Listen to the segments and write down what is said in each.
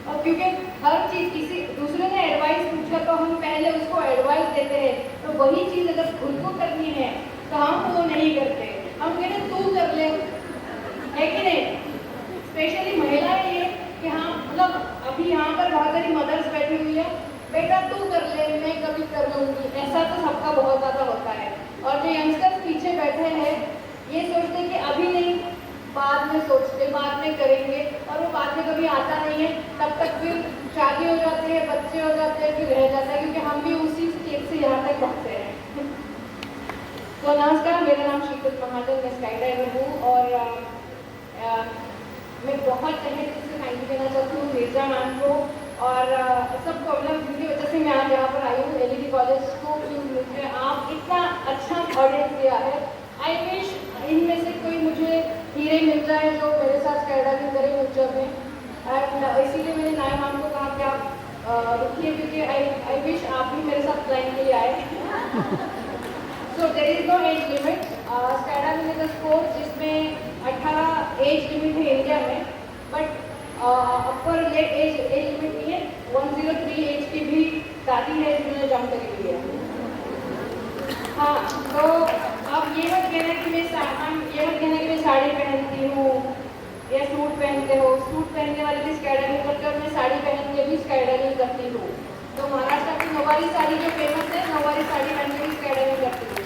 और क्योंकि हर चीज़ किसी दूसरे ने एडवाइस पूछा तो हम पहले उसको एडवाइस देते हैं, तो वही चीज़ अगर खुद को करनी है तो हम वो नहीं करते, हम कहते तू कर ले, है कि नहीं। स्पेशली महिलाएं ये कि हाँ, मतलब अभी यहाँ पर बहुत सारी मदर्स बैठी हुई है, बेटा तू कर ले, मैं कभी कर लूँगी, ऐसा तो सबका बहुत ज़्यादा होता है। और जो यंगस्टर्स पीछे बैठे हैं ये सोचते कि अभी नहीं, बाद में सोचते, बाद में करेंगे, और वो बाद में कभी आता नहीं है, तब तक फिर शादी हो जाती है, बच्चे हो जाते हैं, फिर रह जाता है, क्योंकि हम भी उसी स्टेज से यहाँ तक पहुँचते हैं। तो नमस्कार, मेरा नाम शीतल महाजन, मैं स्काई डाइवर हूँ और मैं बहुत तहे दिल से थैंक यू देना चाहती हूँ मिर्जा मैम को और सबको, मतलब जिनकी वजह से मैं आज यहाँ पर आई हूँ एलईडी कॉलेज को, मुझे आप इतना अच्छा ऑडियंस दिया है। आई विश इनमें से कोई मुझे हीरे मिल जाए जो मेरे साथ स्काईडाइविंग करे फ्यूचर में, एंड इसीलिए मैंने नाया मैम को कहा कि आप रुकिए, क्योंकि आई विश आप भी मेरे साथ फ्लाइंग के लिए आए। So there is no age limit, skydiving is a sport जिसमें 18 एज लिमिट है इंडिया में, बट अपर एज लिमिट नहीं है। 103 एज की भी दादी है जिन्होंने जंप करी हुई है। हाँ, तो अब ये मत कहना कि मैं साड़ी पहनती हूँ या सूट पहनते हो, सूट पहनने वाले भी स्काईडाइविंग करते हैं और मैं साड़ी पहन के भी स्काईडाइविंग करती हूँ। तो महाराष्ट्र की नौवारी साड़ी जो फेमस है, नौवारी साड़ी पहन के भी स्काईडाइविंग करती हूँ।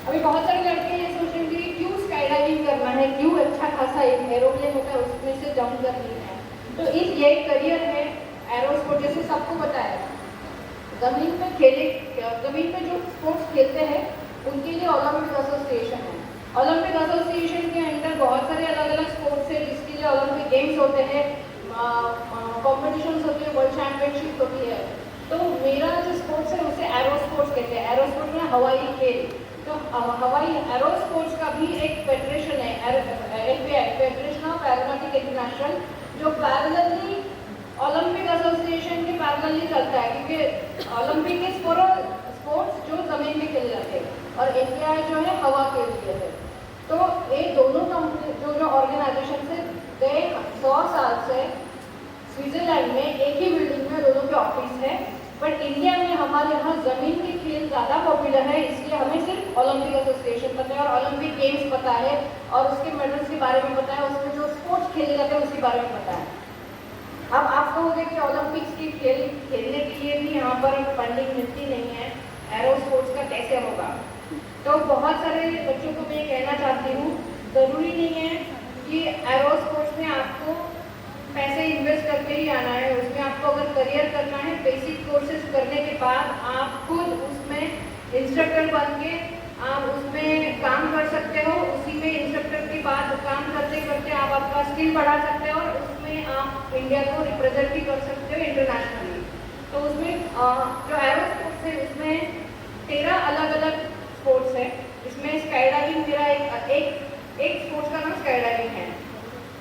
अभी बहुत सारे लड़के ये सोच रहे हैं कि क्यों स्काईडाइविंग करना है, क्यों अच्छा खासा एक एरोप्लेन होता है उसमें से जंप करनी है। तो ये करियर है एरोस्पोर्ट, जैसे सबको पता है जमीन पे जो स्पोर्ट्स खेलते हैं उनके लिए ओलंपिक एसोसिएशन है। ओलंपिक एसोसिएशन के अंदर बहुत सारे अलग अलग स्पोर्ट्स है जिसके लिए ओलंपिक गेम्स होते हैं, कॉम्पिटिशन्स होते हैं, वर्ल्ड चैंपियनशिप होती है। तो मेरा जो स्पोर्ट्स है उसे एरो स्पोर्ट्स कहते हैं। एरो स्पोर्ट्स में हवाई खेल, तो हवाई एरो स्पोर्ट्स का भी एक फेडरेशन है, FAI federation of aeronautic international, जो पैरेलली ओलंपिक एसोसिएशन के पैरेलली चलता है, क्योंकि ओलंपिक इज फॉर स्पोर्ट्स जो जमीन में खेले जाते हैं और FAI जो है हवा के लिए है। तो ये दोनों कंपनी जो ऑर्गेनाइजेशन से गए 100 साल से स्विट्जरलैंड में एक ही बिल्डिंग में दोनों के ऑफिस है, बट इंडिया में हमारे यहाँ जमीन के खेल ज़्यादा पॉपुलर है, इसलिए हमें सिर्फ ओलंपिक एसोसिएशन पता है और ओलंपिक गेम्स पता है और उसके मेडल्स के बारे में पता है, उसमें जो स्पोर्ट्स खेले जाते हैं उसके बारे में पता है। अब आप कहोगे कि ओलंपिक्स की खेल खेलने के लिए भी यहाँ पर फंडिंग मिलती नहीं है, एरो स्पोर्ट्स का कैसे होगा। तो बहुत सारे बच्चों को मैं ये कहना चाहती हूँ, ज़रूरी नहीं है कि एरो स्पोर्ट्स में आपको पैसे इन्वेस्ट करके ही आना है। उसमें आपको अगर करियर करना है, बेसिक कोर्सेज करने के बाद आप खुद उसमें इंस्ट्रक्टर बन के आप उसमें काम कर सकते हो। उसी में इंस्ट्रक्टर के बाद काम करते करते आप आपका स्किल बढ़ा सकते हो और उसमें आप इंडिया को रिप्रेजेंट भी कर सकते हो इंटरनेशनली। तो उसमें जो एरो स्पोर्ट्स है उसमें 13 अलग अलग स्पोर्ट्स है। इसमें स्काईडाइविंग मेरा एक स्पोर्ट्स का नाम स्काईडाइविंग है।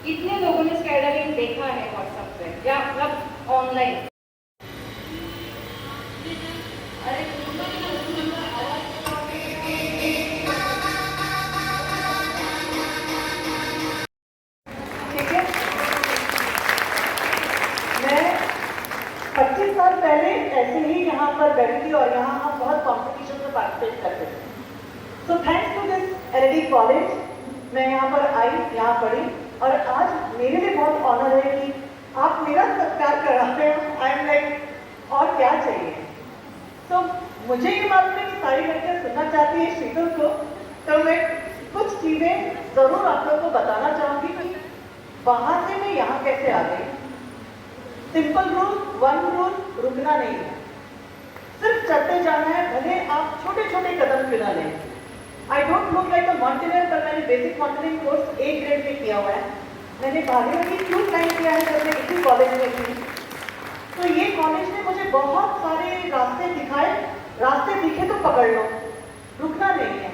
कितने लोगों ने स्काईडाइविंग देखा है व्हाट्सएप पे या मतलब ऑनलाइन? ठीक है, मैं 25 साल पहले ऐसे ही यहाँ पर बैठी थी और यहाँ हम बहुत कॉम्पिटिशन में पार्टिसिपेट करते थे। So thanks to this LED college मैं यहाँ पर आई, यहाँ पढ़ी और आज मेरे लिए बहुत ऑनर है कि आप मेरा सत्कार कराते हो। आई एम लाइक और क्या चाहिए। तो मुझे ये मालूम है कि सारी लड़कियाँ सुनना चाहती है शीतल को, तो मैं कुछ चीज़ें ज़रूर आप लोगों को बताना चाहूँगी कि वहाँ से मैं यहाँ कैसे आ गई। सिंपल रूल, वन रूल, रुकना नहीं है, सिर्फ चलते जाना है, भले आप छोटे छोटे कदम क्यों ना लें। I don't look like a mountaineer, पर मैंने basic mountaineering course A grade में किया हुआ है। मैंने भागीरथी क्यों क्लाइम किया है जब मैं इसी कॉलेज में थी। तो ये कॉलेज ने मुझे बहुत सारे रास्ते दिखाए, रास्ते दिखे तो पकड़ लो, रुकना नहीं है।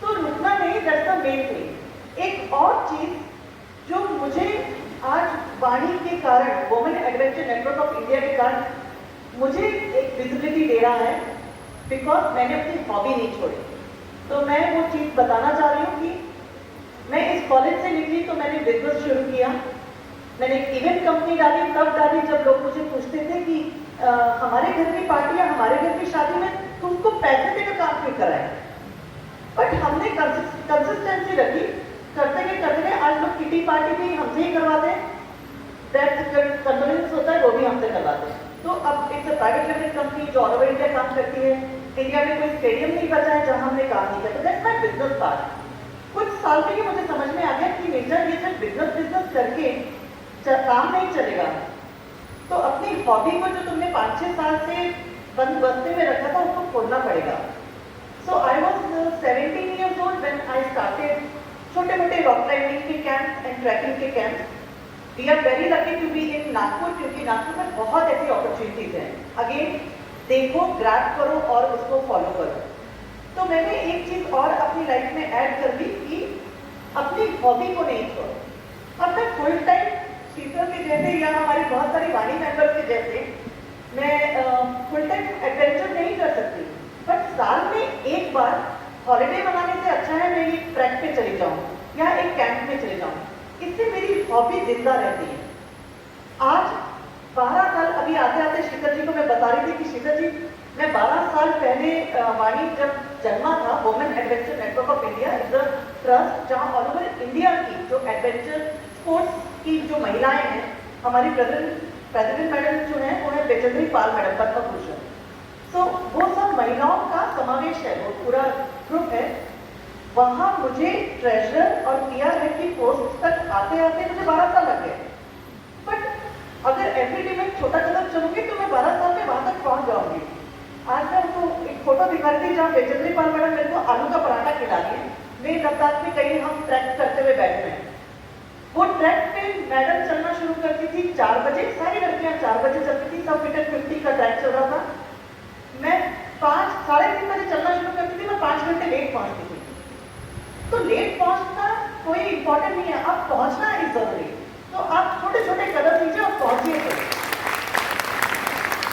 तो रुकना नहीं, दैट्स द मेन थिंग। एक और चीज जो मुझे आज वाणी के कारण, women adventure network of India के कारण मुझे एक विजिबिलिटी दे रहा है, बिकॉज मैंने अपनी हॉबी नहीं छोड़ी। तो मैं वो चीज़ बताना चाह रही हूँ कि मैं इस कॉलेज से निकली तो मैंने बिजनेस शुरू किया। मैंने एक इवेंट कंपनी डाली, तब डाली जब लोग मुझे पूछते थे कि हमारे घर की पार्टी या हमारे घर की शादी में तुमको पैसे देकर काम क्यों कराए। बट हमने कंसिस्टेंसी रखी, करते गए आज लोग किटी पार्टी भी हमसे ही करवाते हैं, कन्वेंस होता है वो भी हमसे करवाते हैं। तो अब एक प्राइवेट लिमिटेड कंपनी जो ऑल ओवर इंडिया काम करती है, इंडिया में कोई स्टेडियम नहीं बचा है जहां हमने काम नहीं किया। तो दैट्स माय बिजनेस पार्ट। कुछ साल में मुझे समझ में आ गया कि नेचर ये सिर्फ बिजनेस करके काम नहीं चलेगा। तो अपनी हॉबी को जो तुमने 5-6 साल से बंद बस्ते में रखा था उसको खोलना पड़ेगा। So I was 17 years old when I started छोटे मोटे रॉक क्लाइंबिंग के कैंप एंड ट्रैकिंग के camp. We are very lucky to be in Nagpur, क्योंकि नागपुर में बहुत ऐसी अपॉर्चुनिटीज हैं। अगेन देखो, ग्रैब करो और उसको फॉलो करो। तो मैंने एक चीज और अपनी लाइफ में ऐड कर दी कि अपनी हॉबी को नहीं छोड़ो। अब मैं फुल टाइम शीतल के जैसे या हमारी बहुत सारी वाणी मेंबर्स के जैसे मैं फुल टाइम एडवेंचर नहीं कर सकती, बट साल में एक बार हॉलिडे मनाने से अच्छा है मैं एक ट्रैक पे चली जाऊं या एक कैंप में चले जाऊं। इससे मेरी हॉबी जिंदा रहती है। आज 12 साल, अभी आते आते शीतल जी को मैं बता रही थी कि शीतल जी मैं 12 साल पहले वाणी जब जन्मा था, women adventure network of India is the trust जहां ऑल ओवर इंडिया की जो एडवेंचर स्पोर्ट्स की जो महिलाएं हैं, हमारी प्रेसिडेंट मैडम जो है वो है बेचंद्री पाल मैडम, पद्म भूषण। तो वो सब महिलाओं का समावेश है, वो पूरा ग्रुप है। वहां मुझे ट्रेजरर और पीआर हेड की पोस्ट तक आते आते मुझे 12 साल लग गए। बट अगर एवरीडे में छोटा कदम चलूंगी तो मैं 12 साल में वहां तक पहुंच जाऊंगी। आज मैं उनको एक फोटो दिखा रही थी जहाँ बेचंद्री पाल मैडम मेरे को आलू का पराठा खिला रही है। मैं लद्दाख में कहीं हम ट्रैक करते हुए बैठे हैं। वो ट्रैक पे मैडम चलना शुरू करती थी 4 बजे, सारी लड़कियां 4 बजे चलती थी। सब मीटर 50 का ट्रैक चल रहा था। मैं 5-3:30 बजे चलना शुरू करती थी, मैं 5 घंटे लेट पहुंचती थी। तो लेट पहुंचना कोई इंपॉर्टेंट नहीं है, आप पहुंचना इज जरूरी। तो आप छोटे छोटे कदम लीजिए और पहुंचिए।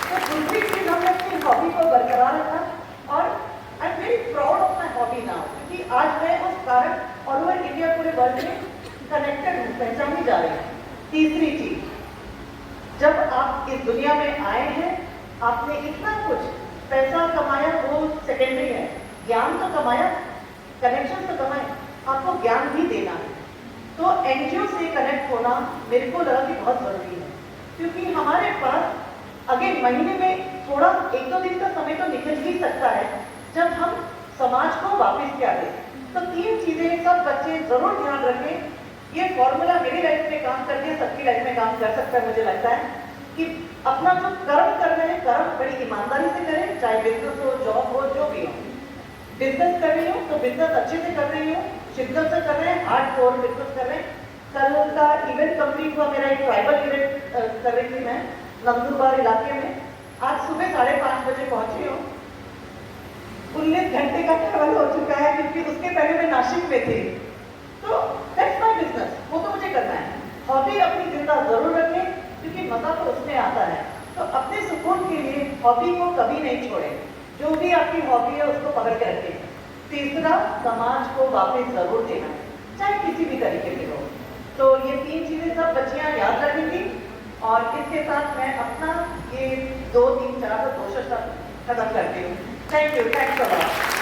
तो दूसरी चीज हमने अपनी हॉबी को बरकरार रखा और I am very proud of my hobby now, क्योंकि आज मैं उस कारण ऑल ओवर इंडिया पूरे वर्ल्ड में कनेक्टेड हूँ, पहचानी जा रही है। तीसरी चीज, जब आप इस दुनिया में आए हैं आपने इतना कुछ पैसा कमाया, वो सेकेंडरी है। ज्ञान तो कमाया, कनेक्शन तो कमाए, आपको ज्ञान भी देना है। तो एनजीओ से कनेक्ट होना मेरे को लगा कि बहुत जरूरी है, क्योंकि हमारे पास अगेन महीने में थोड़ा 1-2 दिन का समय तो निकल ही सकता है जब हम समाज को वापस क्या दें। तो 3 चीजें सब बच्चे जरूर ध्यान रखें। ये फॉर्मूला मेरी लाइफ में काम करती है, सबकी लाइफ में काम कर सकता है। मुझे लगता है कि अपना जो कर्म कर रहे हैं, कर्म बड़ी ईमानदारी से करें, चाहे बिजनेस हो, जॉब हो, जो भी हो। बिजनेस कर रही हूँ तो बिजनेस अच्छे से कर रही हूँ, शिद्दत से कर रहे हैं, हार्डकोर बिजनेस कर रहे हैं। कल का इवेंट कंप्लीट हुआ, मेरा एक ट्राइबल इवेंट कर रही थी मैं नंदुरबार इलाके में। आज सुबह 5:30 बजे पहुंची हूँ। 19 घंटे का ट्रैवल हो चुका है, क्योंकि उसके पहले मैं नासिक में थी। तो दैट्स माय बिजनेस, वो तो मुझे करना है। हॉबी अपनी जिंदा जरूर रखें, क्योंकि मजा तो उसमें आता है। तो अपने सुकून के लिए हॉबी को कभी नहीं छोड़ें। जो भी आपकी हॉबी है उसको पकड़ के रखें। तीसरा, समाज को वापस जरूर देना, चाहे किसी भी तरीके से हो। तो ये 3 चीजें सब बच्चियां याद रखेंगी। और इसके साथ मैं अपना ये 2-3-4 दोष खत्म करती हूँ। Thank you, thanks a lot.